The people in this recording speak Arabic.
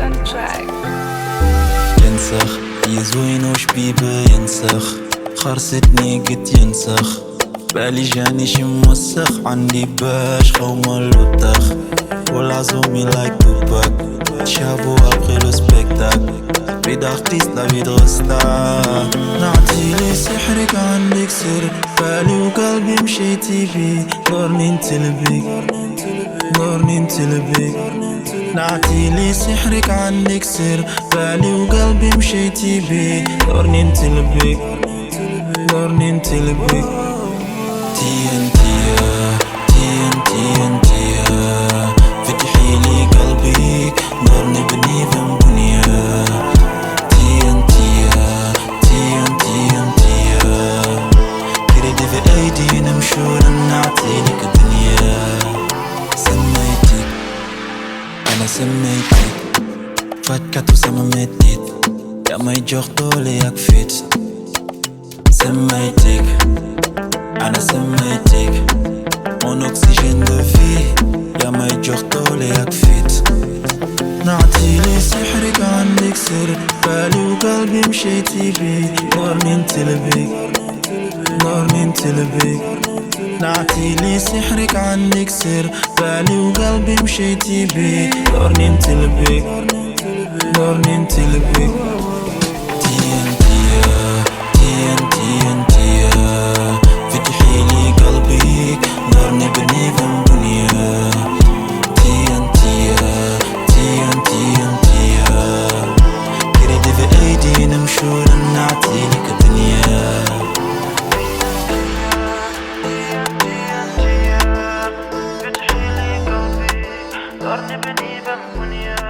soundtrack. ينسخ يزوين وشبيبه ينسخ خرستني قد ينسخ بالي جاني شي موسخ عندي باش خوما اللوتخ والعزومي لايك توباك تشابو ابغي لو سبيكتاك بيد ارتيست لا بيد غستا نعطيلي سحرك عندك سر بالي وقلبي مشيتي بيه نورني انتلبيك نورني انتلبيك نعطيلي سحرك عندك سر بالي وقلبي مشيتي بيه نورني انتلبيك نورني انتلبيك تي انتي فتحي لي قلبك نور نبني ذنبنيا تي انتي كريدي في ايدي نمشور نعطيلك الدنيا سميتك انا سميتك فكت وسممتك يا ما يجوغطولي يكفيت سميتك أنا سميتك mon oxygène de vie يا ما يجوغطولي يكفيت نعطيلي سحرك عندك سر بالي وقلبي مشيتي بيه نورني انتلبيك نورني انتلبيك نعطيلي سحرك عندك سر بالي وقلبي مشيتي بيه نورني انتلبيك نورني انتلبيك فتحي لي قلبك نور نبني ذنبنيا تي انتي كريدي في ايدي نمشور نعطيلك الدنيا فتحي لي قلبي نور نبني ذنبنيا